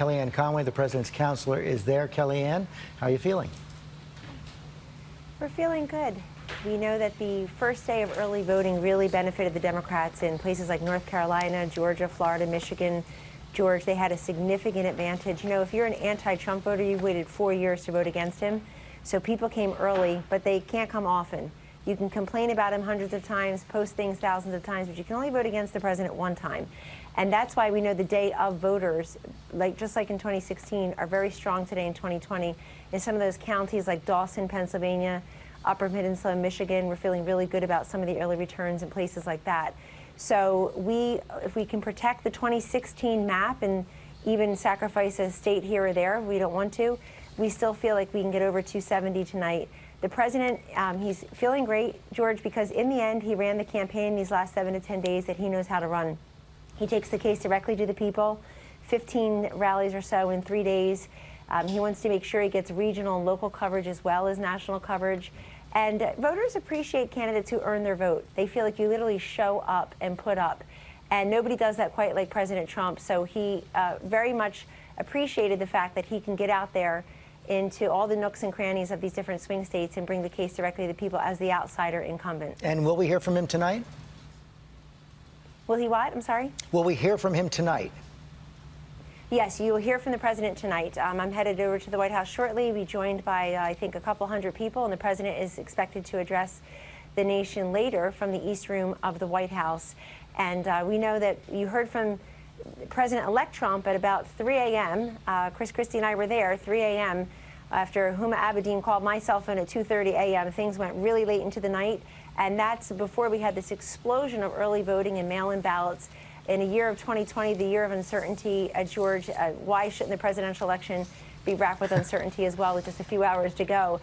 Kellyanne Conway, the president's counselor, is there. Kellyanne, how are you feeling? We're feeling good. We know that the first day of early voting really benefited the Democrats in places like North Carolina, Georgia, Florida, Michigan, Georgia. They had a significant advantage. You know, if you're an anti-Trump voter, you've waited 4 years to vote against him. So people came early, but they can't come often. You can complain about him hundreds of times, post things thousands of times, but you can only vote against the president one time. And that's why we know the day of voters, just like in 2016, are very strong today in 2020. In some of those counties like Dawson, Pennsylvania, Upper Peninsula, Michigan, we're feeling really good about some of the early returns in places like that. So if we can protect the 2016 map and even sacrifice a state here or there, we don't want to, we still feel like we can get over 270 tonight. The president, he's feeling great, George, because in the end, he ran the campaign these last 7 to 10 days that he knows how to run. He takes the case directly to the people, 15 rallies or so in 3 days. He wants to make sure he gets regional and local coverage as well as national coverage. And voters appreciate candidates who earn their vote. They feel like you literally show up and put up. And nobody does that quite like President Trump. So he very much appreciated the fact that he can get out there into all the nooks and crannies of these different swing states and bring the case directly to the people as the outsider incumbent. And will we hear from him tonight? Will he what? I'm sorry? Will we hear from him tonight? Yes, you will hear from the president tonight. I'm headed over to the White House shortly. We'll be joined by, I think, a couple hundred people, and the president is expected to address the nation later from the East Room of the White House. And we know that you heard from President-elect Trump at about 3 a.m. Chris Christie and I were there, 3 a.m. after Huma Abedin called my cell phone at 2:30 a.m. Things went really late into the night, and that's before we had this explosion of early voting and mail-in ballots. In a year of 2020, the year of uncertainty, George, why shouldn't the presidential election be wrapped with uncertainty as well with just a few hours to go?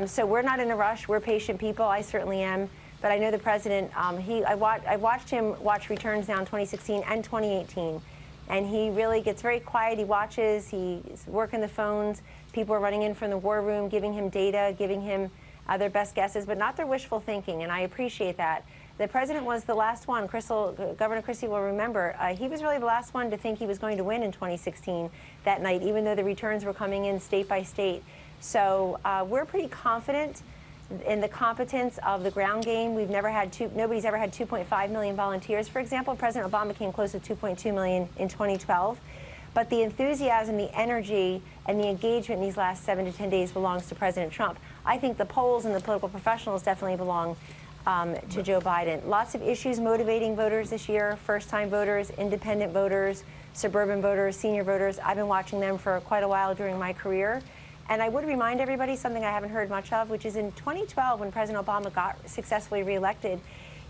So we're not in a rush. We're patient people. I certainly am. But I know the president, I watched him watch returns now in 2016 and 2018. And he really gets very quiet. He watches. He's working the phones. People are running in from the war room, giving him data, giving him their best guesses, but not their wishful thinking. And I appreciate that. The president was the last one. Governor Christie will remember, he was really the last one to think he was going to win in 2016 that night, even though the returns were coming in state by state. So we're pretty confident in the competence of the ground game. Nobody's ever had 2.5 million volunteers. For example, President Obama came close to 2.2 million in 2012. But the enthusiasm, the energy, and the engagement in these last 7 to 10 days belongs to President Trump. I think the polls and the political professionals definitely belong to Joe Biden. Lots of issues motivating voters this year: first-time voters, independent voters, suburban voters, senior voters. I've been watching them for quite a while during my career. And I would remind everybody something I haven't heard much of, which is in 2012, when President Obama got successfully reelected,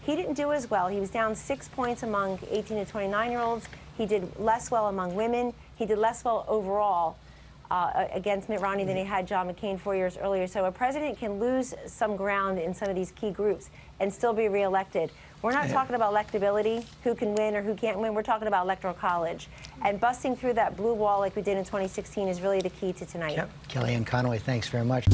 he didn't do as well. He was down 6 points among 18 to 29-year-olds. He did less well among women. He did less well overall against Mitt Romney than he had John McCain 4 years earlier. So a president can lose some ground in some of these key groups and still be reelected. We're not talking about electability, who can win or who can't win. We're talking about electoral college. And busting through that blue wall like we did in 2016 is really the key to tonight. Yep. Kellyanne Conway, thanks very much.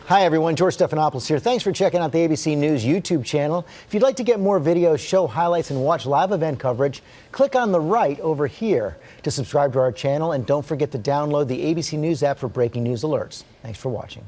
Hi, everyone. George Stephanopoulos here. Thanks for checking out the ABC News YouTube channel. If you'd like to get more videos, show highlights, and watch live event coverage, click on the right over here to subscribe to our channel. And don't forget to download the ABC News app for breaking news alerts. Thanks for watching.